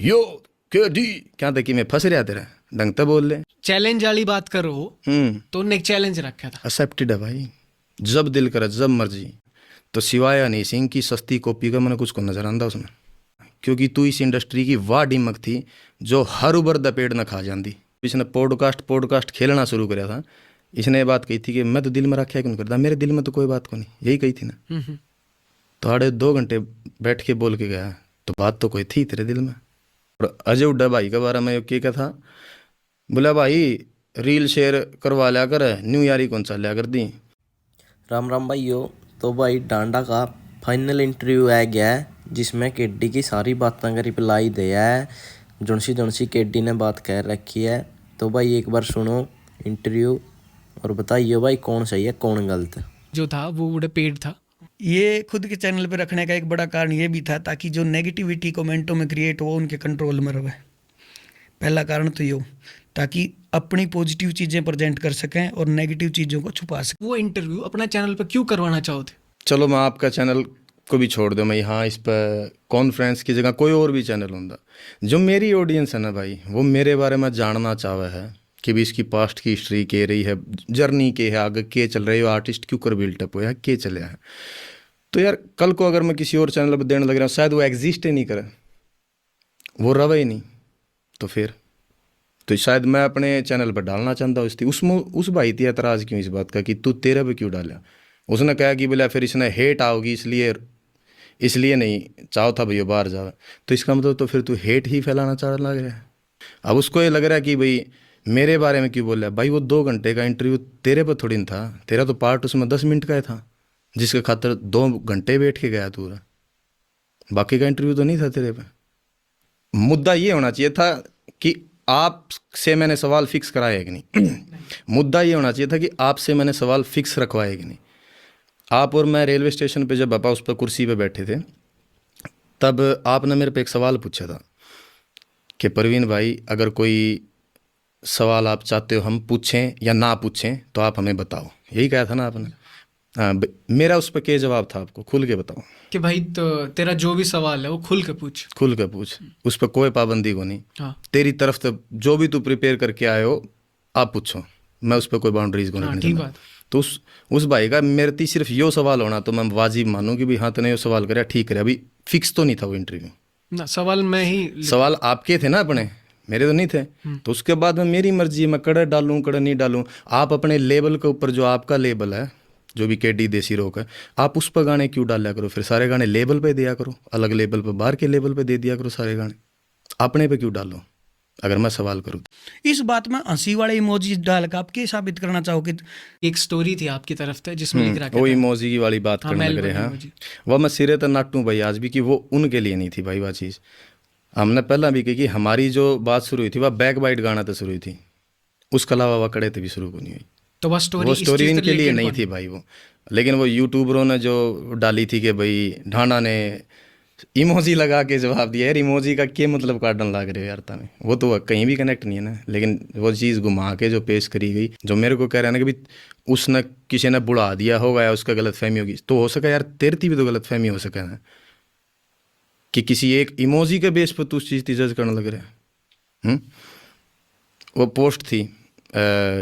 यो के डी क्या था कि मैं फंस रहा तेरा ढंग तो बोल ले। चैलेंज वाली बात करो तो उनने एक चैलेंज रखा था। एक्सेप्टेड है भाई, जब दिल करे जब मर्जी। तो सिवाय हनी सिंह की सस्ती कॉपी का मैंने कुछ को नजर आंदा उसमें, क्योंकि तू इस इंडस्ट्री की वाह डिमक थी जो हर उबर द पेड़ न खा जाती। इसने पॉडकास्ट खेलना शुरू कराया था, इसने ये बात कही थी कि मैं तो दिल में रखा क्यों करता, मेरे दिल में तो कोई बात को नहीं, यही कही थी ना। तो 2.5 घंटे बैठ के बोल के गया, तो बात तो कोई थी तेरे दिल में। और अजय उड्डा भाई के बारे में क्या था, बोला भाई रील शेयर करवा लिया कर, न्यू यारी कौन सा लिया कर दी। राम राम भाइयों। तो भाई डांडा का फाइनल इंटरव्यू आ गया है, जिसमें केडी की सारी बातों का रिप्लाई दिया है, जोनसी केडी ने बात कह रखी है। तो भाई एक बार सुनो इंटरव्यू और बताइए भाई कौन सही है कौन गलत। जो था वो बड़े पेड़ था। ये खुद के चैनल पे रखने का एक बड़ा कारण ये भी था ताकि जो नेगेटिविटी कमेंटों में क्रिएट हो उनके कंट्रोल में रहे। पहला कारण तो ये हो ताकि अपनी पॉजिटिव चीज़ें प्रेजेंट कर सकें और नेगेटिव चीज़ों को छुपा सकें। वो इंटरव्यू अपना चैनल पर क्यों करवाना चाहोगे? चलो मैं आपका चैनल को भी छोड़ दूँ, मैं यहाँ इस पर कॉन्फ्रेंस की जगह कोई और भी चैनल होता, जो मेरी ऑडियंस है ना भाई, वो मेरे बारे में जानना चाहे है कि भी इसकी पास्ट की हिस्ट्री के रही है, जर्नी के है, आगे के चल रही है, आर्टिस्ट क्यों कर बिल्टअप हुआ है, के चले है। तो यार कल को अगर मैं किसी और चैनल पर देने लग रहा हूँ, शायद वो एग्जिस्ट ही नहीं करे, वो रवे ही नहीं, तो फिर तो शायद मैं अपने चैनल पर डालना चाहता हूँ। उसमें उस भाई थी एतराज़ क्यों इस बात का कि तू तेरे पे क्यों डाला। उसने कहा कि बोला फिर इसने हेट आओगी इसलिए नहीं चाहो था भैया बाहर जाओ, तो इसका मतलब तो फिर तू हेट ही फैलाना चाह लग रहा है। अब उसको ये लग रहा है कि भाई मेरे बारे में क्यों बोल रहा है। भाई वो 2 घंटे का इंटरव्यू तेरे पर थोड़ी न था, तेरा तो पार्ट उसमें 10 मिनट का ही था, जिसके खातर 2 घंटे बैठ के गया तू, बाकी का इंटरव्यू तो नहीं था तेरे पे। मुद्दा ये होना चाहिए था कि आपसे मैंने सवाल फिक्स कराया है कि नहीं। मुद्दा ये होना चाहिए था कि आपसे मैंने सवाल फिक्स रखवाया कि नहीं। आप और मैं रेलवे स्टेशन पे जब पापा उस पर कुर्सी पे बैठे थे, तब आपने मेरे पे एक सवाल पूछा था कि परवीन भाई अगर कोई सवाल आप चाहते हो हम पूछें या ना पूछें तो आप हमें बताओ, यही कहा था ना आपने। हाँ, मेरा उस पर क्या जवाब था आपको खुल के बताओ कि भाई तो तेरा जो भी सवाल है वो खुल के पूछ। खुल के पूछ, उस पर कोई पाबंदी को नहीं। हाँ। तेरी तरफ से जो भी तू प्रिपेयर करके आए हो आप पूछो, मैं उस पर कोई बाउंड्रीज को हाँ, नहीं ठीक करना। बात। तो उस भाई का मेरे ती सिर्फ यो सवाल होना तो मैं वाजिब मानूँ कि भाई हाँ तूने यो सवाल कराया ठीक है। अभी फिक्स तो नहीं था वो इंटरव्यू ना, सवाल मैं ही सवाल आपके थे ना अपने, मेरे तो नहीं थे। तो उसके बाद में मेरी मर्जी है, मैं कड़ा डालूं कड़ा नहीं डालूं। आप अपने लेबल के ऊपर जो आपका लेबल है, जो भी केडी देसी रॉक है, आप उस पर गाने क्यों डाला करो, फिर सारे गाने लेबल पे दिया करो, अलग लेबल पे बाहर के लेबल पे दे दिया करो सारे गाने, अपने पे क्यों डालो अगर मैं सवाल करूँ। इस बात में हंसी वाले इमोजी डाल कर आप क्या साबित करना चाहोगे? एक स्टोरी थी आपकी तरफ से जिसमें लिख रहा वो था इमोजी की वाली बात हाँ, करने लग रहे हैं, वह मैं सिरे तक नाटूँ भाई आज भी कि वो उनके लिए नहीं थी भाई वह चीज़। हमने पहला भी कही कि हमारी जो बात शुरू हुई थी वह बैक बाइट गाना तो शुरू हुई थी, उसके अलावा वह कड़े थे भी शुरू नहीं हुई। तो वो स्टोरी इनके लिए नहीं थी भाई वो, लेकिन वो यूट्यूबरों ने जो डाली थी कि भाई ढांडा ने इमोजी लगा के जवाब दिया। यार इमोजी का क्या मतलब काटने लग रहे हो यार ताने, वो तो कहीं भी कनेक्ट नहीं है ना। लेकिन वो चीज़ घुमा के जो पेश करी गई, जो मेरे को कह रहे हैं ना कि भाई उसने किसी ने बुढ़ा दिया होगा या उसका गलत फहमी होगी, तो हो सका यार तेरे भी तो गलत फहमी हो सका ना कि किसी एक इमोजी के बेस पर तू उस चीज़ की जज करने लग रहा है। वो पोस्ट थी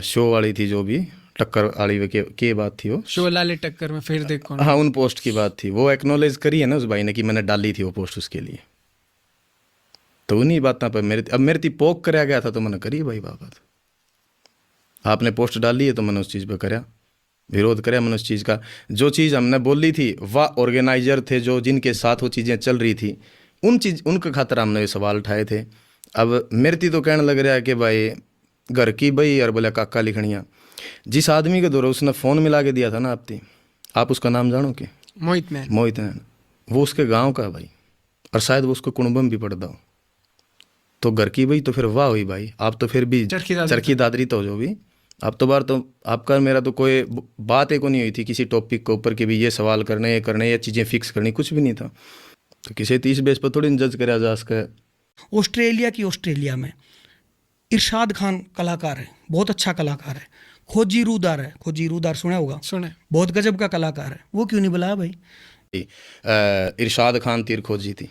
शो वाली थी, जो भी टक्कर वाली के बात थी, वो शो लाले टक्कर में फिर देख कौन। हाँ उन पोस्ट की बात थी, वो एक्नॉलेज करी है ना उस भाई ने कि मैंने डाली थी वो पोस्ट उसके लिए। तो उन्हीं बातों पर मेरे ती पोक कराया गया था तो मैंने करी भाई बात। आपने पोस्ट डाली है तो मैंने उस चीज़ पर कराया, विरोध कराया मैंने उस चीज़ का। जो चीज़ हमने बोली थी वह ऑर्गेनाइजर थे जो जिनके साथ वो चीज़ें चल रही थी, उनके खातर हमने ये सवाल उठाए थे। अब मेरे ती तो कहने लग रहा है कि भाई घर की भाई और बोला काका लिखनिया, जिस आदमी के द्वारा उसने फ़ोन मिला के दिया था ना आप उसका नाम जानो कि मोहित मैन, वो उसके गांव का है भाई, और शायद वो उसको कुणबम भी पड़ता हो। तो घर की भाई तो फिर वाह हुई भाई, आप तो फिर भी चरखी दादरी तो जो भी आप तो बार तो आपका मेरा तो कोई बात एक को नहीं हुई थी किसी टॉपिक के ऊपर कि भी ये सवाल करने ये चीज़ें फिक्स करनी, कुछ भी नहीं था। तो किसी 30 बेस पर थोड़ी जज करा जा सका। ऑस्ट्रेलिया में इरशाद खान कलाकार है, बहुत अच्छा कलाकार है। खोजी रूदार सुना होगा, सुने, बहुत गजब का कलाकार है, वो क्यों नहीं बुलाया भाई? इरशाद खान तीर खोजी थी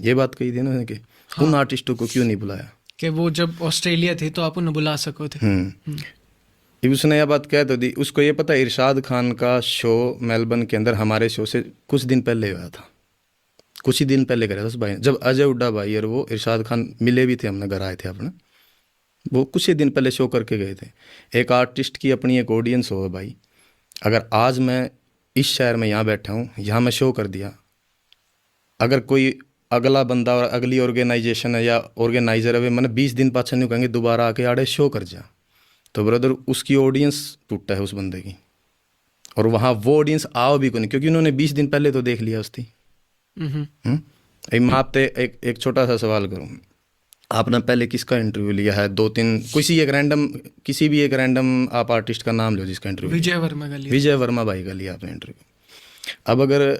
ये बात कही थी ना उन्होंने कि उन आर्टिस्टों को क्यों नहीं बुलाया। कि वो जब ऑस्ट्रेलिया थे तो आप उन्हें बुला सको थे। ये उसने यह बात कह तो दी। उसको ये पता है इरशाद खान का शो मेलबर्न के अंदर हमारे शो से कुछ दिन पहले हुआ था, कुछ ही दिन पहले करा था उस भाई ने। जब अजय हुड्डा भाई और वो इरशाद खान मिले भी थे, हमने घर आए थे अपने, वो कुछ ही दिन पहले शो करके गए थे। एक आर्टिस्ट की अपनी एक ऑडियंस हो भाई। अगर आज मैं इस शहर में यहाँ बैठा हूँ, यहाँ मैं शो कर दिया, अगर कोई अगला बंदा और अगली ऑर्गेनाइजेशन है या ऑर्गेनाइजर है वे मैंने 20 दिन पाछा नहीं कहेंगे दोबारा आके आड़े शो कर जा, तो ब्रदर उसकी ऑडियंस टूटा है उस बंदे की। और वहाँ वो ऑडियंस आओ भी को नहीं, क्योंकि उन्होंने 20 दिन पहले तो देख लिया उसकी। मैं आपसे एक छोटा सा सवाल करूँ, आपने पहले किसका इंटरव्यू लिया है? 2-3 किसी भी एक रैंडम आप आर्टिस्ट का नाम लो जिसका इंटरव्यू। विजय वर्मा का लिया। विजय वर्मा भाई का लिया आपने इंटरव्यू। अब अगर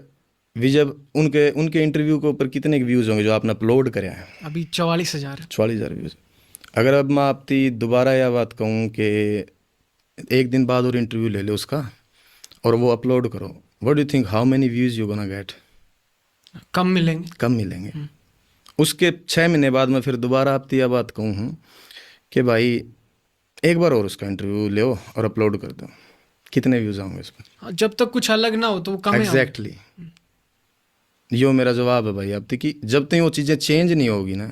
विजय उनके इंटरव्यू के ऊपर कितने व्यूज़ होंगे जो आपने अपलोड करे हैं? अभी 44,000। 44,000 व्यूज़। अगर अब मैं आपकी दोबारा यह बात कहूँ कि एक दिन बाद और इंटरव्यू ले लो उसका और वो अपलोड करो, what do you think how many views you gonna get? कम मिलेंगे। कम मिलेंगे। उसके 6 महीने बाद मैं फिर दोबारा आपकी यह बात कहूँ हूँ कि भाई एक बार और उसका इंटरव्यू ले और अपलोड कर दो, कितने व्यूज़ आएंगे उस पर? जब तक कुछ अलग ना हो तो वो कम ही एग्जैक्टली यो मेरा जवाब है भाई आपकी कि जब तक वो चीज़ें चेंज नहीं होगी ना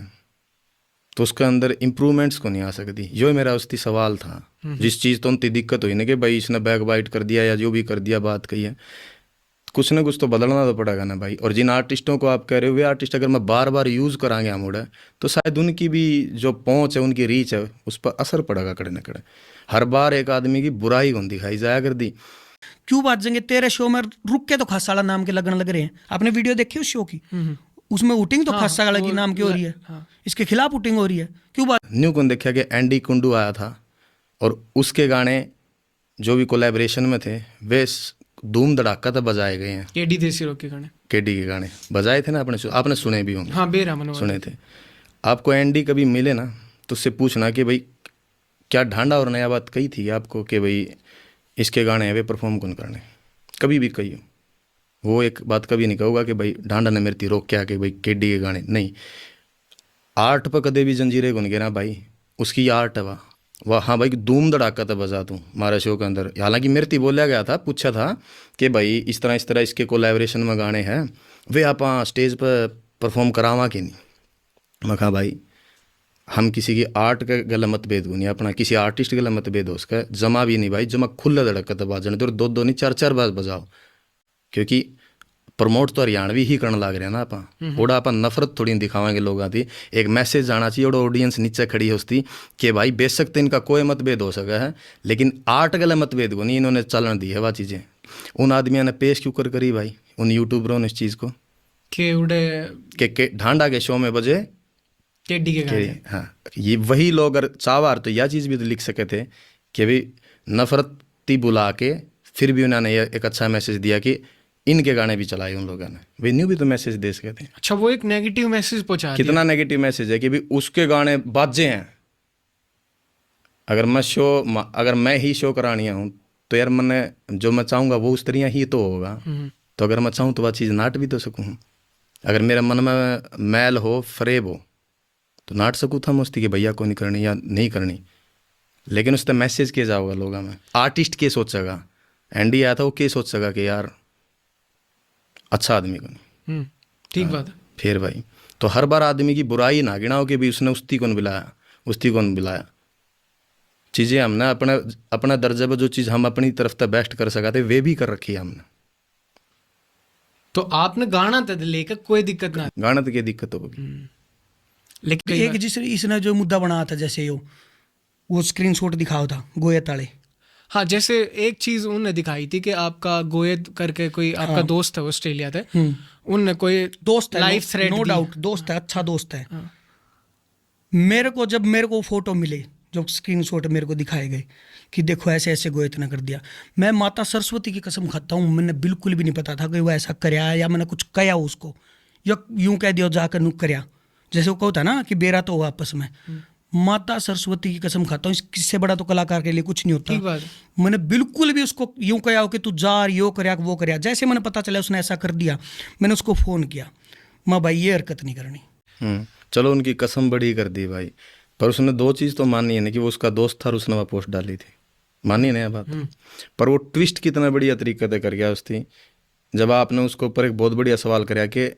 तो उसके अंदर इम्प्रूवमेंट्स को नहीं आ सकती। यो मेरा उसकी सवाल था। जिस चीज़ तो उनकी दिक्कत हुई ना कि भाई इसने बैक बाइट कर दिया या जो भी कर दिया बात कही है, कुछ ना कुछ तो बदलना तो पड़ेगा ना भाई। और जिन आर्टिस्टों को आप कह रहे हो वे आर्टिस्ट अगर मैं बार बार यूज़ करांगे हम उड़ा तो शायद उनकी भी जो पहुँच है उनकी रीच है उस पर असर पड़ेगा कड़े न कड़े। हर बार एक आदमी की बुराई कौन दिखाई जाया कर दी। क्यों बात जंगे तेरे शो में रुक के तो खासा वाला नाम के लगन लग रहे हैं। आपने वीडियो देखी उस शो की? उसमें वोटिंग तो खासा वाला की नाम की हो रही है। इसके खिलाफ वोटिंग हो रही है, क्यों बात? न्यू कौन देखा कि एंडी कुंडू आया था और उसके गाने जो भी कोलैबोरेशन में थे वे धूम धड़ाका तो बजाए गए हैं। केडी देसी रोक के गाने, केडी के गाने बजाए थे ना, आपने सुने भी होंगे। हाँ, बेरामन सुने थे। आपको एंडी कभी मिले ना तो उससे पूछना कि भाई क्या ढांडा और नया बात कही थी आपको कि भाई इसके गाने हैं वे परफॉर्म कौन करने, कभी भी कही हो। वो एक बात कभी नहीं कहूँगा कि भाई ढांडा ने मेरी रोक क्या कि भाई केडी के गाने नहीं। आर्ट पर कदे भी जंजीरें कौन गिरा भाई, उसकी आर्ट है वाह। हाँ भाई धूम धड़ाका था बजा तू हमारे शो के अंदर। हालांकि मेरे बोला गया था, पूछा था कि भाई इस तरह इसके कोलैबोरेशन में गाने हैं वे आप स्टेज पर परफॉर्म करावा कि नहीं। मैं कहा भाई हम किसी की आर्ट का गला मतभेद हो नहीं, अपना किसी आर्टिस्ट गला मतभेद हो उसका जमा भी नहीं भाई। जमा खुला धड़कता बाजने तो 2-2 नहीं 4-4 बार बजाओ, क्योंकि प्रमोट तो हरियाणवी ही करने लग रहे हैं ना आप। ओड़ा आप नफरत थोड़ी दिखावाएंगे लोगों की। एक मैसेज जाना चाहिए और ऑडियंस नीचे खड़ी है उसकी कि भाई बेशक तो इनका कोई मतभेद हो सका है लेकिन आर्ट गला मतभेद को नहीं इन्होंने चलन दी है वह चीज़ें। उन आदमियों ने पेश क्यों करी भाई, उन यूट्यूबरों ने इस चीज़ को के उड़े के ढांडा के शो में बजे केडी के गाने। हाँ, ये वही लोग अगर चावार तो यह चीज़ भी तो लिख सके थे कि भाई नफरती बुला के फिर भी उन्होंने एक अच्छा मैसेज दिया कि इनके गाने भी चलाए उन लोगों ने। वे न्यू भी तो मैसेज दे सके थे। अच्छा, वो एक नेगेटिव मैसेज पहुंचा दिया। कितना नेगेटिव मैसेज है कि भाई उसके गाने बाजे हैं। अगर मैं ही शो करानिया हूँ तो यार मैंने जो मैं चाहूँगा वो उस तरह ही तो होगा। तो अगर मैं चाहूँ तो वह चीज़ नाट भी तो सकूँ। अगर मेरे मन में मैल हो फरेब हो तो नाट सकूँ था मुझती कि भैया को नहीं करनी या नहीं करनी। लेकिन उस पर मैसेज किया जाओगा लोगों में। आर्टिस्ट के सोचेगा, एंडी आया था वो के सोचेगा कि यार अच्छा आदमी को नहीं। ठीक बात है। फिर भाई तो हर बार आदमी की बुराई ना गिनाओ कि भी उसने उस्ती कौन बुलाया। चीज़ें हमने अपना दर्जे पर जो चीज़ हम अपनी तरफ तक बेस्ट कर सका थे वे भी कर रखी है हमने। तो आपने गाना तक लेकर कोई दिक्कत ना, गाना तो क्या दिक्कत होगी। लेकिन एक जिस इसने जो मुद्दा बनाया था जैसे वो स्क्रीनशॉट दिखाओ था गोयत वाले। हाँ, जैसे एक चीज उन्होंने दिखाई थी कि आपका गोयत करके कोई आपका दोस्त है ऑस्ट्रेलिया थे, उनने कोई दोस्त है, लाइफ थ्रेट नो डाउट दोस्त है, अच्छा दोस्त है। मेरे को फोटो मिले जो स्क्रीनशॉट मेरे को दिखाए गए कि देखो ऐसे ऐसे गोयत ने कर दिया, मैं माता सरस्वती की कसम खाता हूँ मैंने बिल्कुल भी नहीं पता था कि वो ऐसा करया या मैंने कुछ कया उसको या यूं कह दिया जाकर नुक करया जैसे वो कहता ना कि बेरा तो हो आपस में। माता सरस्वती की कसम खाता हूँ इससे बड़ा तो कलाकार के लिए कुछ नहीं होता। मैंने बिल्कुल भी उसको यूं कहा हो कि तू जा यो करया वो करया। जैसे मैंने पता चला उसने ऐसा कर दिया मैंने उसको फ़ोन किया, मैं भाई ये हरकत नहीं करनी। चलो उनकी कसम बड़ी कर दी भाई, पर उसने दो चीज़ तो मानी है ना, कि वो उसका दोस्त था और उसने वह पोस्ट डाली थी, मानी नहीं बात। पर वो ट्विस्ट कितना बढ़िया तरीके से कर गया उसकी, जब आपने उसके ऊपर एक बहुत बढ़िया सवाल कराया कि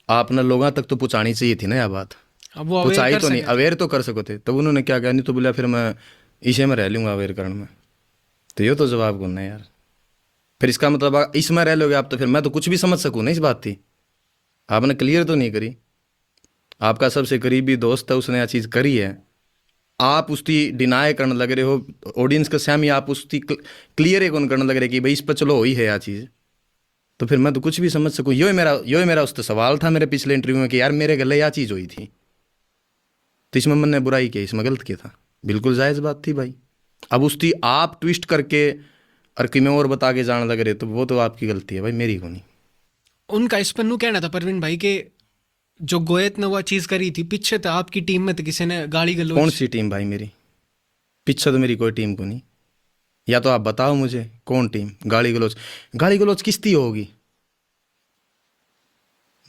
आपने लोगों तक तो पहुँचानी चाहिए थी ना यह बात, अब वो पहुँचाई तो नहीं, अवेयर तो कर सको थे। तब उन्होंने क्या कहा, नहीं तो बोला फिर मैं इसे में रह लूँगा अवेयर करने में। तो ये तो जवाब कौन है यार, फिर इसका मतलब इसमें रह लोगे आप तो फिर मैं तो कुछ भी समझ सकूँ ना इस बात थी। आपने क्लियर तो नहीं करी, आपका सबसे करीबी दोस्त है उसने यह चीज़ करी है, आप उसकी डिनाई करने लग रहे हो ऑडियंस के सामने, आप उसकी क्लियर कौन करने लग रहे कि भाई इस पर चलो वही है यह चीज़, तो फिर मैं तो कुछ भी समझ सकूँ। यो मेरा उस तो सवाल था मेरे पिछले इंटरव्यू में कि यार मेरे गले यह चीज़ हुई थी, तो इसमें मैंने बुराई की, इसमें गलत किया था, बिल्कुल जायज़ बात थी भाई। अब उसकी आप ट्विस्ट करके और कि मैं और बता के जाने लग रहे, तो वो तो आपकी गलती है भाई, मेरी को नहीं। उनका इस पर नू कहना था परवीन भाई के जो गोयत ने वो चीज करी थी, पीछे तो आपकी टीम में तो किसी ने गाली गलौज। कौन सी टीम भाई मेरी, पीछे तो मेरी कोई टीम को नहीं, या तो आप बताओ मुझे कौन टीम। गाली गलोच किस्ती होगी,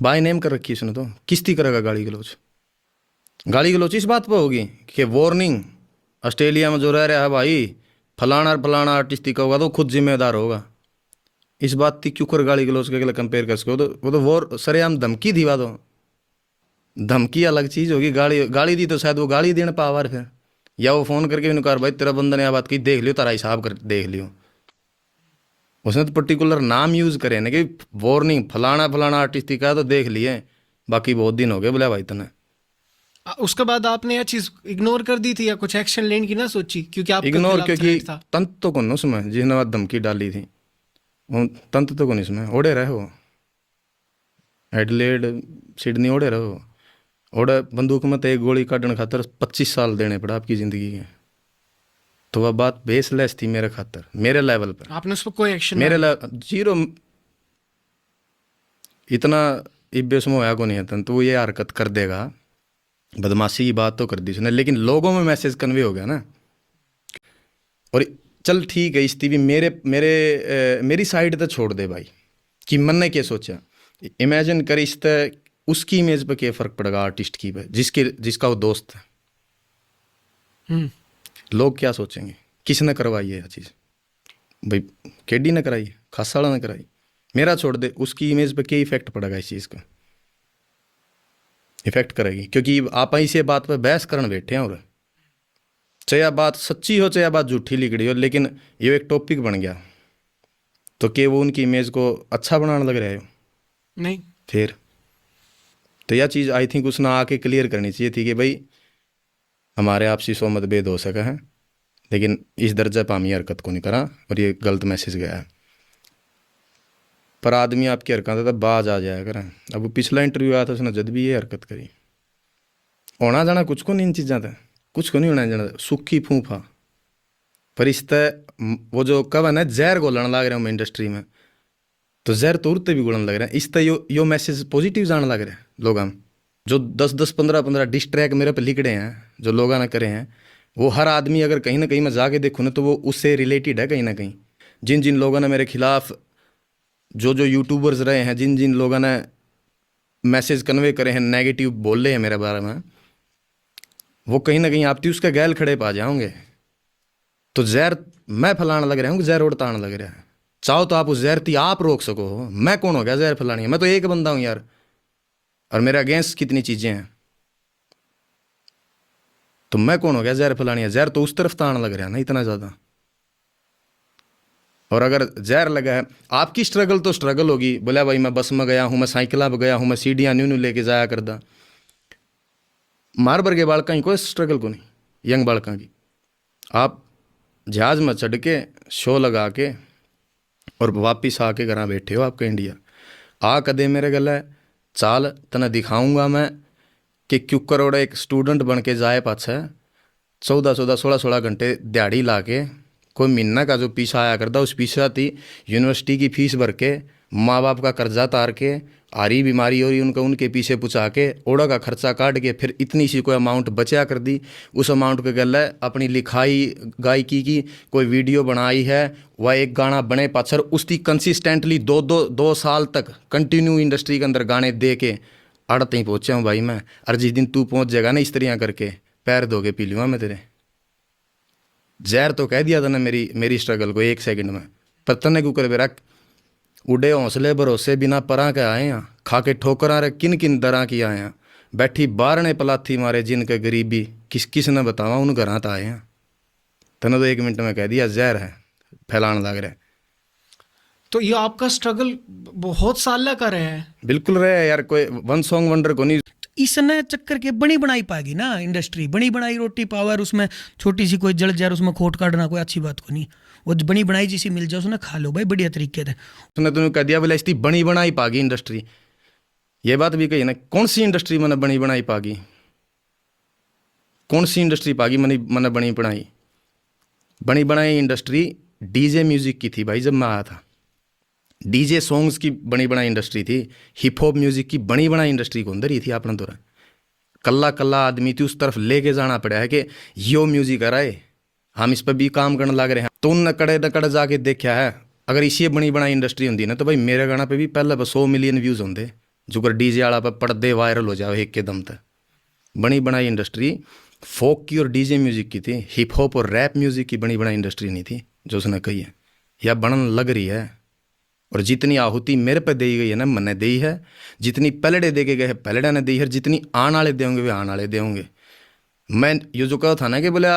बाय नेम कर रखी उसने, तो किस्ती करेगा गाली गलोच इस बात पर होगी कि वार्निंग ऑस्ट्रेलिया में जो रह रहा है भाई फलाना आर्टिस्ट का होगा तो खुद जिम्मेदार होगा, इस बात की क्यों कर गाली गलोच के कंपेयर कर सको। तो वो तो वॉर सरेआम धमकी दी बात, धमकी अलग चीज़ होगी, गाली दी तो शायद वो गाली देने पावर फिर, या वो फ़ोन करके भी निकार भाई तेरा बंदा ने यह बात की, देख लियो तारा हिसाब कर देख लियो। उसने तो पर्टिकुलर नाम यूज़ करे ना कि वार्निंग फलाना आर्टिस्ट का, तो देख लिए बाकी बहुत दिन हो गए बोला भाई तने। उसके बाद आपने यह चीज इग्नोर कर दी थी या कुछ एक्शन लेने की ना सोची, क्योंकि आप इग्नोर, क्योंकि तंत तो कौन उसमें जिसने बात धमकी डाली थी, वो तंत तो कौन इसमें ओढ़े रहे हो, एडलेड सिडनी ओढ़े रहो, ओढ़े बंदूक में तो एक गोली काटने खातर 25 साल देने पड़ा आपकी ज़िंदगी के, तो वह बात बेसलेस थी मेरे खातर, मेरे लेवल पर। आपने उस पर कोई एक्शन मेरे जीरो, इतना इब्बेस में होया को नहीं है, तो वो ये हरकत कर देगा, बदमाशी की बात तो कर दी उसने, लेकिन लोगों में मैसेज कन्वे हो गया ना। और चल ठीक है, इसती भी मेरी साइड तो छोड़ दे भाई कि मन ने क्या सोचा, इमेजिन कर इस उसकी इमेज पे क्या फ़र्क पड़ेगा आर्टिस्ट की पे, जिसका वो दोस्त है। लोग क्या सोचेंगे, किसने करवाई है यह चीज़, भाई केडी ने कराई, खासाड़ा ने कराई, मेरा छोड़ दे, उसकी इमेज पे क्या इफेक्ट पड़ेगा इस चीज़ का, इफेक्ट करेगी, क्योंकि आप इसे बात पर बहस करने बैठे हैं, और चाहे बात सच्ची हो चाहे बात झूठी लिखड़ी हो, लेकिन ये एक टॉपिक बन गया, तो क्या वो उनकी इमेज को अच्छा बनाने लग रहे हो? नहीं। फिर तो यह चीज़ आई थिंक उसने आके क्लियर करनी चाहिए थी कि भाई हमारे आपसी सौ मतभेद हो सका है, लेकिन इस दर्जा पर हम ये हरकत को नहीं करा और ये गलत मैसेज गया है। पर आदमी आपकी हरकत तब बाज आ जाया करें। अब वो पिछला इंटरव्यू आया था उसने जब भी ये हरकत करी, होना जाना कुछ को नहीं, इन चीज़ों तक कुछ को नहीं होना जाना, सुखी फूफा। पर इस वो जो कब है ना जहर घोलने लग रहे हैं इंडस्ट्री में, तो जहर तो उड़ते भी घोलने लग रहे हैं। इस यो मैसेज पॉजिटिव जाने लग रहे हैं लोग, हम जो 10-10 15-15 डिस ट्रैक मेरे पे लिखड़े हैं जो लोगों ने करे हैं, वो हर आदमी अगर कहीं ना कहीं मैं जाके देखूँ ना तो वो उससे रिलेटेड है कहीं ना कहीं। जिन जिन लोगों ने मेरे खिलाफ जो यूट्यूबर्स रहे हैं, जिन जिन लोगों ने मैसेज कन्वे करे हैं, नेगेटिव बोले हैं मेरे बारे में, वो कहीं ना कहीं आपती उसके गैल खड़े पा जाओगे। तो जहर मैं फैलाने लग रहा हूँ, जहर उड़ताने लग रहा है। चाहो तो आप उस जहर थी आप रोक सको, मैं कौन हो गया जहर फैलानी? मैं तो एक बंदा हूँ यार, और मेरे अगेंस्ट कितनी चीज़ें हैं, तो मैं कौन हो गया जहर फैलानी है? जहर तो उस तरफ तान लग रहा है ना इतना ज़्यादा। और अगर जहर लगा है, आपकी स्ट्रगल तो स्ट्रगल होगी, बोला भाई मैं बस में गया हूँ, मैं साइकिल पर गया हूँ, मैं सीढ़ियाँ न्यू लेके जाया करदा। मार बर के बालका की कोई स्ट्रगल को नहीं, यंग बालका की। आप जहाज़ में चढ़ के शो लगा के और वापिस आके घर बैठे हो आपका इंडिया। आ कदे मेरे गले चाल तना दिखाऊंगा मैं कि क्यों करोड़ एक स्टूडेंट बन के जाए पाछे 14-14 16-16 घंटे दिहाड़ी ला के, कोई महीना का जो पीछा आया करता उस पीछे आती यूनिवर्सिटी की फीस भर के, माँ बाप का कर्जा तार के, आरी बीमारी हो रही उनका उनके पीछे पुछा के, ओड़ा का खर्चा काट के फिर इतनी सी कोई अमाउंट बचा कर दी। उस अमाउंट के गल अपनी लिखाई गायकी की कोई वीडियो बनाई है, वह एक गाना बने पाछर उसकी कंसिस्टेंटली 2 साल तक कंटिन्यू इंडस्ट्री के अंदर गाने दे के आड़त ही पहुँचा हूँ भाई मैं, और जिस दिन तू पहुँच जाएगा ना इस तरह करके, पैर धो के पी लूँगा मैं तेरे। जहर तो कह दिया था ना मेरी स्ट्रगल को 1 सेकंड में, पर तने क्यों कर बेरा उड़े हौसले भरोसे बिना परा के आए हैं, खा के ठोकरा रे किन किन दरा की आए हैं, बैठी बारने पलाथी मारे जिनके गरीबी किस ने बतावा उन घरां तो आए हैं। तने तो 1 मिनट में कह दिया जहर है, फैलाने लग रहा है। तो ये आपका स्ट्रगल बहुत साल का रहा है। बिल्कुल रहे यार, कोई वन सॉन्ग वंडर को नहीं। इसने चक्कर के बनी बनाई पाएगी ना इंडस्ट्री, बनी बनाई रोटी पावर, उसमें छोटी सी कोई जल जार उसमें खोट काटना कोई अच्छी बात को नहीं। वो बनी बनाई जिसी मिल जाए उसने खा लो भाई बढ़िया तरीके से। उसने तुम्हें कह दिया बोले इसकी बनी बनाई पागी इंडस्ट्री, ये बात भी कही ना। कौन सी इंडस्ट्री मैंने बनी बनाई पागी, कौन सी इंडस्ट्री पागी मैंने बनी बनाई इंडस्ट्री डीजे म्यूजिक की थी भाई। जब मैं आया था डीजे सॉन्ग्स की बनी बनाई इंडस्ट्री थी, हिप हॉप म्यूजिक की बनी बनाई इंडस्ट्री को अंदर ही थी अपने दौरान। कल्ला कल्ला आदमी थी उस तरफ लेके जाना पड़ा है कि यो म्यूजिक आ रहा है, हम इस पर भी काम करने लग रहे हैं। तो उन नकड़े जाके देखा है, अगर इसी बनी बनाई इंडस्ट्री होंगी ना तो भाई मेरे गाना पे भी पहले 100 मिलियन व्यूज़ होंगे, जो कर डीजे वाला पे पड़दे वायरल हो जाओ एक के दम तक। बनी बनाई इंडस्ट्री फोक की और डीजे म्यूजिक की थी, हिप हॉप और रैप म्यूजिक की बनी बनाई इंडस्ट्री नहीं थी जो उसने कही है या बनन लग रही है। और जितनी आहुति मेरे पे दी गई है ना मैंने दी है, जितनी पलड़े दे के गए हैं पलड़ा ने दी है, जितनी आने वाले देंगे वे आने वाले देंगे। मैं ये जो कहा था ना कि बोला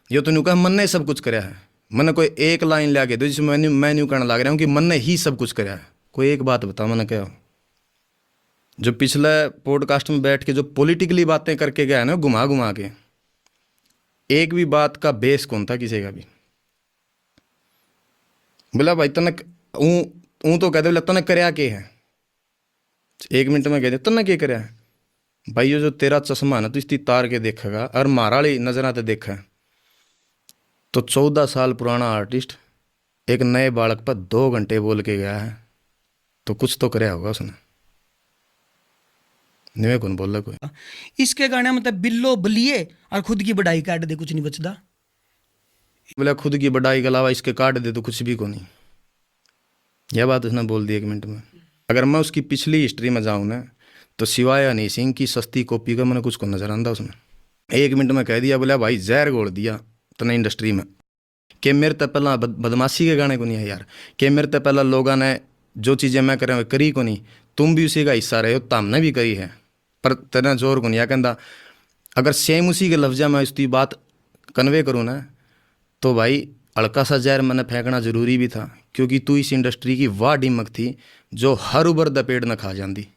ये तो न्यू कहा मन ने सब कुछ कराया है, मैंने कोई एक लाइन ले के दो जिसमें मैं न्यू करने लग रहा हूँ कि मन ने ही सब कुछ कराया है। कोई एक बात बता मैंने क्या, जो पिछले पॉडकास्ट में बैठ के जो पॉलिटिकली बातें करके गया है ना घुमा घुमा के, एक भी बात का बेस कौन था किसी का भी। बोला भाई तने ऊँ तो कहते बोला तने करया के है, 1 मिनट में कह दे तने के करया है भाई। ये जो तेरा चश्मा है ना तो इसकी तार के देखेगा और मारा वाली नजर आते देखा है तो 14 साल पुराना आर्टिस्ट एक नए बालक पर 2 घंटे बोल के गया है, तो कुछ तो करया होगा उसने। नहीं कौन बोल रहा कोई इसके गाने में तो बिल्लो बलिए और खुद की बढ़ाई काट दे कुछ नहीं बचता। बोला खुद की बढ़ाई के अलावा इसके काट दे तो कुछ भी को नहीं, यह बात उसने बोल दी 1 मिनट में। अगर मैं उसकी पिछली हिस्ट्री में जाऊँ ना तो सिवाय हनी सिंह की सस्ती कॉपी का मैंने कुछ को नजर आंदा उसने। 1 मिनट में कह दिया बोला भाई जहर घोल दिया तने इंडस्ट्री में, कि मेरे तो पहला बदमाशी के गाने को नहीं है यार, कि मेरे तो पहला लोगों ने जो चीज़ें मैं कर रहा हूँ करी को नहीं, तुम भी उसी का हिस्सा रहे हो तो हमने भी करी है, पर तेना जोर को नहीं। कहता अगर सेम उसी के लफ्जा में उसकी बात कन्वे करूँ ना तो भाई हल्का सा जहर मैंने फेंकना जरूरी भी था, क्योंकि तू इस इंडस्ट्री की वाह डिमक थी जो हर उबर दपेड़ न खा जाती।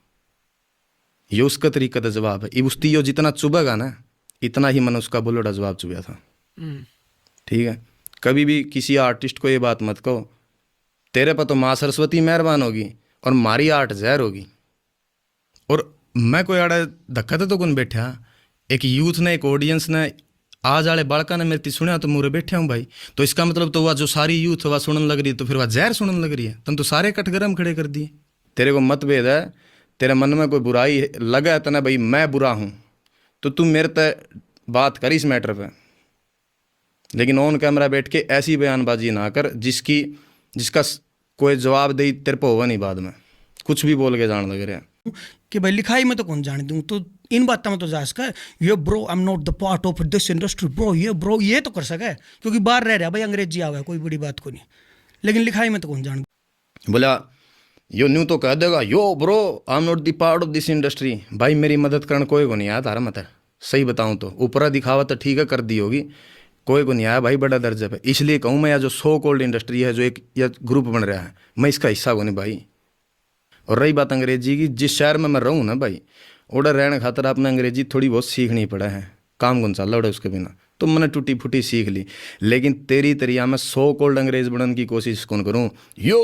ये उसका तरीका था जवाब है, उसकी यो जितना चुभेगा ना इतना ही मैंने उसका बुलड़ा जवाब चुभा था। ठीक है, कभी भी किसी आर्टिस्ट को ये बात मत कहो तेरे पर तो माँ सरस्वती मेहरबान होगी और मारी आर्ट जहर होगी। और मैं कोई आड़ा धक्का तो कौन बैठा, एक यूथ ने एक ऑडियंस ने आज वाले बालका ने मेरी सुना तो मुरे बैठे हूँ भाई, तो इसका मतलब तो वह जो सारी यूथ वह सुनने लग रही है तो फिर वह जहर सुनने लग रही है। तुम तो सारे कटगरम खड़े कर दिए। तेरे को मतभेद है, तेरे मन में कोई बुराई लगा है तना भाई मैं बुरा हूँ तो तुम मेरे तय बात कर इस मैटर पे, लेकिन ऑन कैमरा बैठ के ऐसी बयानबाजी ना कर जिसका कोई जवाब दे तेरे पे होगा नहीं, बाद में कुछ भी बोल के जान लग रहा है कि भाई लिखाई में तो कौन जान दूँ, तो इन बातों में तो जा सका ये bro I am not the part of this industry bro ये तो कर सका क्योंकि बाहर रह रहा भाई अंग्रेजी आवा है कोई बड़ी बात को नहीं, लेकिन लिखाई में तो कौन जान। बोला यो न्यू तो कह देगा यो bro I am not the part of this industry. भाई मेरी मदद करने कोई को नहीं आया तारा मत, सही बताऊँ तो ऊपरा दिखावा तो ठीक है कर दी होगी, कोई को नहीं आया भाई बड़ा दर्जे पे। इसलिए कहूँ मैं या जो सो कोल्ड इंडस्ट्री है जो एक या ग्रुप बन रहा है मैं इसका हिस्सा को नहीं भाई। और रही बात अंग्रेजी की, जिस शहर में मैं रहूँ ना भाई उधर रहने खातर आपने अंग्रेजी थोड़ी बहुत सीखनी पड़ा है, काम कौन सा लौड़ा उसके बिना, तो मैंने टूटी फूटी सीख ली। लेकिन तेरी तरिया में सो कोल्ड अंग्रेज बनने की कोशिश कौन करूँ, यो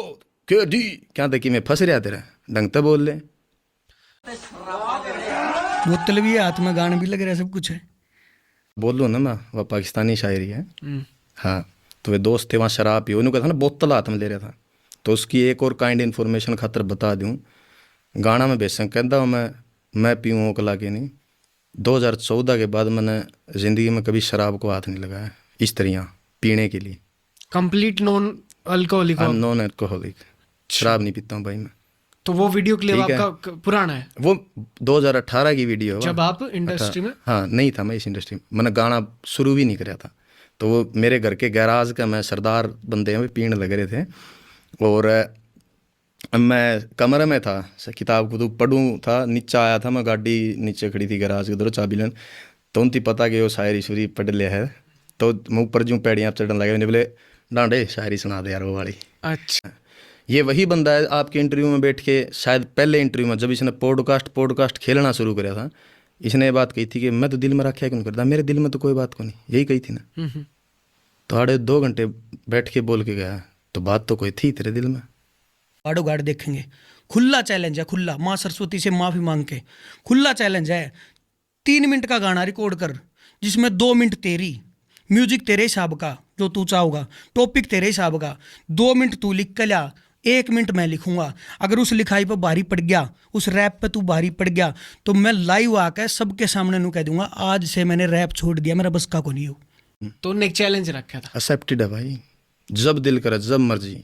के डी क्या तक कि मैं फंस रहा तेरा ढंग तो बोल ले। बोतल भी है हाथ में, गाना भी लग रहा है, सब कुछ है। बोल लो ना मैं वह पाकिस्तानी शायरी है। हाँ तो वे दोस्त थे वहाँ शराब पी, उन्होंने कहा था ना बोतल हाथ में ले रहा था, तो उसकी एक और काइंड इन्फॉर्मेशन खातर बता दूँ। गाना में बेशक कहता हूँ मैं पीऊँ ओकला के नहीं, 2014 के बाद मैंने ज़िंदगी में कभी शराब को हाथ नहीं लगाया इस तरह पीने के लिए। Complete non alcoholic? Non alcoholic, शराब नहीं पीता हूँ भाई मैं, तो वो वीडियो क्लिप ठीक है। आपका पुराना है, वो 2018 की वीडियो है। जब आप इंडस्ट्री में? हाँ, नहीं था मैं इस इंडस्ट्री में, मैंने गाना शुरू भी नहीं कराया था। तो वो मेरे घर के गैराज का, मैं सरदार बंदे हैं, पीण लग रहे थे, और मैं कमरे में था, किताब को तो पढ़ूँ था, नीचे आया था मैं, गाड़ी नीचे खड़ी थी गैराज के उधर चाबी लेन, तो उनकी पता कि वो शायरी शुरी पढ़ लिया है, तो मैं ऊपर जूँ पैड़ियाँ चढ़ने लगे, मैंने बोले डांडे शायरी सुना दे यार वो वाली। अच्छा, ये वही बंदा है आपके इंटरव्यू में बैठ के, शायद पहले इंटरव्यू में जब इसने पॉडकास्ट खेलना शुरू कराया था, इसने ये बात कही थी कि मैं तो दिल में रखा क्यों करता, मेरे दिल में तो कोई बात को नहीं, यही कही थी ना। तो 2.5 घंटे बैठ के बोल के गया, तो बात तो कोई थी तेरे दिल में। गाड़ो गाड़ देखेंगे, खुला चैलेंज है, खुला, माँ सरस्वती से माफी मांग के खुला चैलेंज है। 3 मिनट का गाना रिकॉर्ड कर, जिसमें 2 मिनट तेरी, म्यूजिक तेरे हिसाब का जो तू चाहोगा, टॉपिक तेरे हिसाब का, 2 मिनट तू लिख के ला, 1 मिनट मैं लिखूंगा। अगर उस लिखाई पर भारी पड़ गया, उस रैप पे तू भारी पड़ गया, तो मैं लाइव आकर सबके सामने नू कह दूंगा आज से मैंने रैप छोड़ दिया, मेरा बस का को नहीं हो। तो उन्होंने एक चैलेंज रखा था। एक्सेप्टेड है भाई, जब दिल करे जब मर्जी,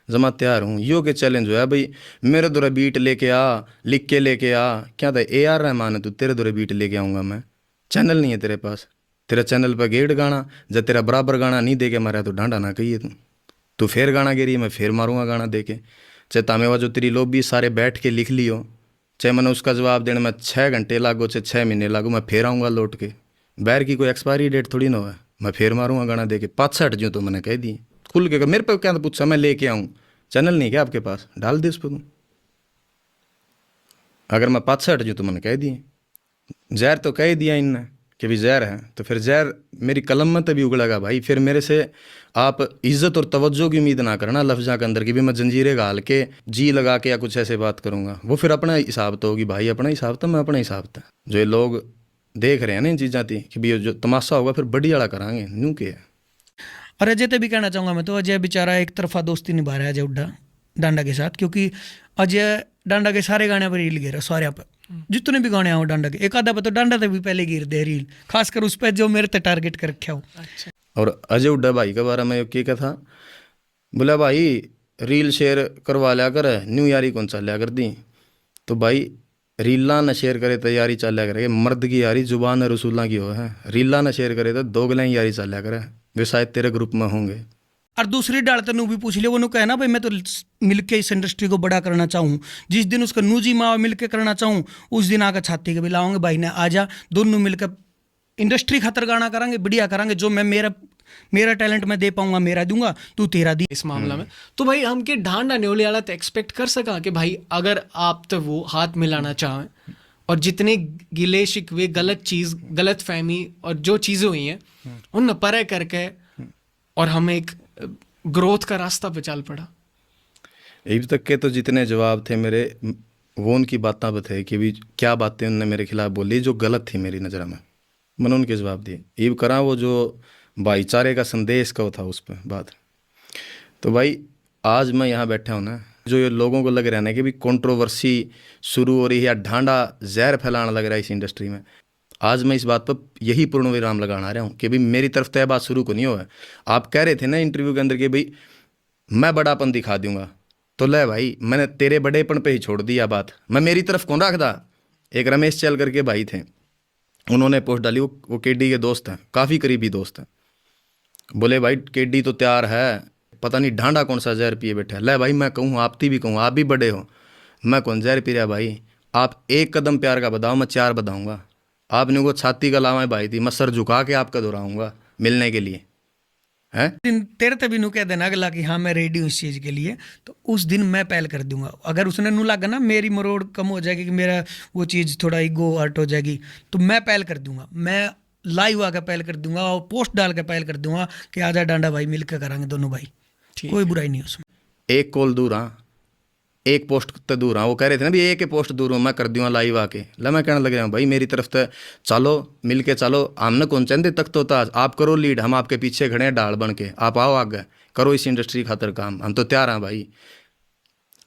जमा तैयार हूँ। यो के चैलेंज हुआ भाई, मेरे द्वारा बीट लेके आ, लिख के लेके आ, क्या था AR रहमान है तू, तेरे द्वारा बीट लेके आऊँगा मैं। चैनल नहीं है तेरे पास, तेरा चैनल पर गेड़ गाना, जब तेरा बराबर गाना नहीं दे के मारा तो डांडा ना कहिए तू फिर गाना गिरी, मैं फिर मारूंगा गाना दे के। चाहे तामेवा जो तेरी लॉबी सारे बैठ के लिख लियो, चाहे मैंने उसका जवाब देने में 6 घंटे लागो, चाहे 6 महीने लागो, मैं फिर आऊँगा लौट के। बैर की कोई एक्सपायरी डेट थोड़ी ना हो, मैं फिर मारूंगा गाना दे के। 5 हट जो तो मैंने कह दी खुल के, मेरे पे क्या पूछा, मैं लेके आऊँ, चैनल नहीं क्या आपके पास, डाल दे उस पर तुम। अगर मैं 5 हट जो तो मैंने कह दिए, जहर तो कह दिया इनने कि भी जहर है, तो फिर जहर मेरी कलम में तभी उगड़ेगा भाई। फिर मेरे से आप इज्जत और तवज्जो की उम्मीद ना करना लफ्ज़ा के अंदर की भी मैं जंजीरें गाल के जी लगा के या कुछ ऐसे बात करूँगा, वो फिर अपना हिसाब तो होगी भाई, अपना हिसाब था, मैं अपना हिसाब था। जो ये लोग देख रहे हैं ना इन चीज़ां थी कि भी जो तमाशा होगा फिर बड़ी वाला करांगे न्यू के। और अजय ते भी कहना चाहूँगा मैं, तो अजय बेचारा एक तरफा दोस्ती निभा रहा है अजय हुड्डा डांडा के साथ, क्योंकि अजय डांडा के सारे गाने पर रील गिरा, सारे पर जितने भी गाने आओ डांडा के, एक आधा पर तो डांडा तक भी पहले गिर दे रील, खासकर उस पर जो मेरे ते टारगेट कर रखा हो। और अजय हुड्डा भाई के बारे में क्या था, बोला भाई रील शेयर करवा लिया कर, न्यू यारी कौन चल लिया कर दी, तो भाई रीला न शेयर करे तो यारी चल लिया करे, मर्द की यारी जुबान रसूल्ला की हो है, रीला न शेयर करे तो दोगला यारी चल लिया करे, वे शायद तेरे ग्रुप में होंगे। और दूसरी डाल तनु भी पूछ लिया, वो कहना भाई मैं तो मिलके इस इंडस्ट्री को बड़ा करना चाहूँ, जिस दिन उसका नूजी माँ मिलके करना चाहूँ उस दिन आकर छाती के भी लाओगे भाई ने, आजा दोनों मिलकर इंडस्ट्री खातर गाना करांगे, बढ़िया करांगे, जो मैं मेरा टैलेंट मैं दे पाऊंगा मेरा दूंगा, तू तेरा दी इस मामला में। तो भाई हम के ढांडा न्योले वाला तो एक्सपेक्ट कर सका कि भाई अगर आप तो वो हाथ मिलाना चाहें और जितने गिले शिकवे गलत चीज़ गलत फहमी और जो चीज़ें हुई हैं उन परे करके और हम एक ग्रोथ का रास्ता पे चल पड़ा। अभी तक के तो जितने जवाब थे मेरे, वो उनकी बातें बताए कि भी क्या बातें उनने मेरे खिलाफ बोली जो गलत थी मेरी नज़र में, मैंने उनके जवाब दिए। ईब करा वो जो भाईचारे का संदेश का था उस पर बात। तो भाई आज मैं यहाँ बैठा हूँ ना, जो ये लोगों को लग रहा है ना कि भी कंट्रोवर्सी शुरू हो रही है या ढांडा जहर फैलाना लग रहा है इस इंडस्ट्री में, आज मैं इस बात पर यही पूर्ण विराम लगाना रहा हूँ कि भाई मेरी तरफ तय बात शुरू को नहीं हुआ है। आप कह रहे थे ना इंटरव्यू के अंदर कि भाई मैं बड़ापन दिखा दूंगा, तो ले भाई मैंने तेरे बड़ेपन पे ही छोड़ दिया बात, मैं मेरी तरफ कौन रखदा। एक रमेश चल करके भाई थे, उन्होंने पोस्ट डाली, वो केडी के दोस्त हैं, काफ़ी करीबी दोस्त हैं, बोले भाई केडी तो तैयार है, पता नहीं ढांडा कौन सा जहर पिए बैठा है। ले भाई मैं कहूँ आपती भी कहूँ, आप भी बड़े हो, मैं कौन जहर पी रहा भाई, आप 1 कदम प्यार का बताओ, मैं 4 बताऊँगा। आपने वो छाती का लावा भाई थी, मैं सर झुका के आपका दोहराऊँगा मिलने के लिए है। दिन तेरे तभी नू कह देना अगला कि हाँ मैं रेडी हूँ इस चीज़ के लिए, तो उस दिन मैं पहल कर दूंगा। अगर उसने नू लगा ना मेरी मरोड़ कम हो जाएगी कि मेरा वो चीज़ थोड़ा ईगो हर्ट हो जाएगी, तो मैं पहल कर दूंगा, मैं लाइव आकर पहल कर दूंगा और पोस्ट डाल के पहल कर दूंगा कि आजा डांडा भाई मिलकर करांगे दोनों भाई, कोई बुराई नहीं उसमें। 1 कॉल दूर हाँ, 1 पोस्ट तो दूर हाँ, वो कह रहे थे ना भी 1 पोस्ट दूर हूँ, मैं कर दूँगा लाइव आके। ला मैं कहने लग रहा हूँ भाई मेरी तरफ तो चलो मिल के चलो, हमने कौन चंदे तक तो था, आप करो लीड, हम आपके पीछे खड़े हैं डाल बन के, आप आओ आगे करो इस इंडस्ट्री खातर काम, हम तो तैयार हैं भाई।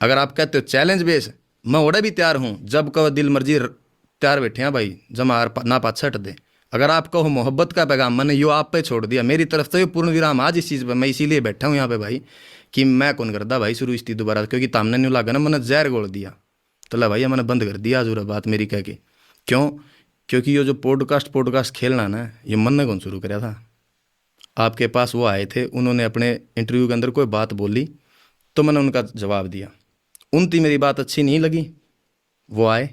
अगर आप कहते हो चैलेंज बेस, मैं ओड़ा भी तैयार हूँ, जब कब दिल मर्जी तैयार बैठे हैं भाई, जमा ना पाछा हट दे, अगर आपका हो मोहब्बत का पैगाम, मैंने यो आप पे छोड़ दिया, मेरी तरफ से पूर्ण विराम आज इस चीज़ पर। मैं इसीलिए बैठा हूँ यहाँ पे भाई कि मैं कौन करता भाई शुरू इसकी दोबारा, क्योंकि तामने नहीं लगा ना, मैंने जहर गोल दिया तो ला भाई मैंने बंद कर दिया आज बात मेरी कह के। क्यों? क्योंकि ये जो पॉडकास्ट खेलना ना, ये मन ने कौन शुरू कराया था? आपके पास वो आए थे, उन्होंने अपने इंटरव्यू के अंदर कोई बात बोली तो मैंने उनका जवाब दिया, उनकी मेरी बात अच्छी नहीं लगी, वो आए,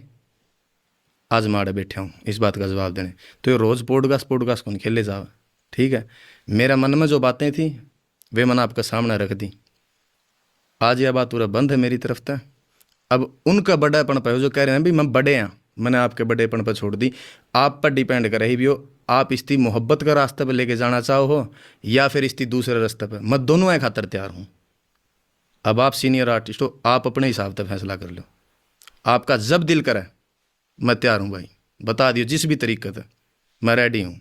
आज माड़े बैठे हूँ इस बात का जवाब देने। तो ये रोज़ पॉडकास्ट कौन खेले जाओ? ठीक है, मेरा मन में जो बातें थी वे मैंने आपके सामने रख दी। आज यह बात पूरा बंद है मेरी तरफ से। अब उनका बड़ापन पर जो कह रहे हैं भी मैं बड़े हैं, मैंने आपके बड़ेपन पर छोड़ दी। आप पर डिपेंड कर रही भी हो, आप इसकी मोहब्बत का रास्ते पर लेके जाना चाहो हो या फिर इसकी दूसरे रास्ते पर। मैं दोनों एक खातर तैयार हूँ। अब आप सीनियर आर्टिस्ट हो, आप अपने हिसाब से फैसला कर लो। आपका जब दिल करे मैं तैयार हूँ भाई, बता दियो जिस भी तरीके से मैं रेडी हूँ।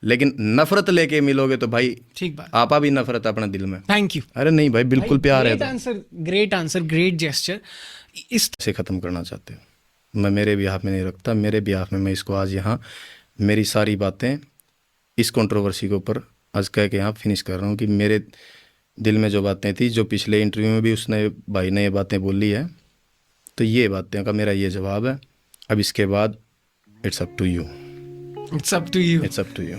लेकिन नफरत लेके मिलोगे तो भाई ठीक बात, आपा भी नफरत अपने दिल में। Thank you. अरे नहीं भाई, बिल्कुल प्यार है। Great answer, great gesture. इस से ख़त्म करना चाहते हो, मैं मेरे बिहाफ में नहीं रखता, मेरे बिहाफ में मैं इसको आज यहाँ मेरी सारी बातें इस कंट्रोवर्सी के ऊपर आज कह के यहाँ फिनिश कर रहा हूँ कि मेरे दिल में जो बातें थी, जो पिछले इंटरव्यू में भी उसने भाई ने ये बातें बोली है, तो ये बातें का मेरा ये जवाब है। अब इसके बाद it's up to you, it's up to you. It's up to you.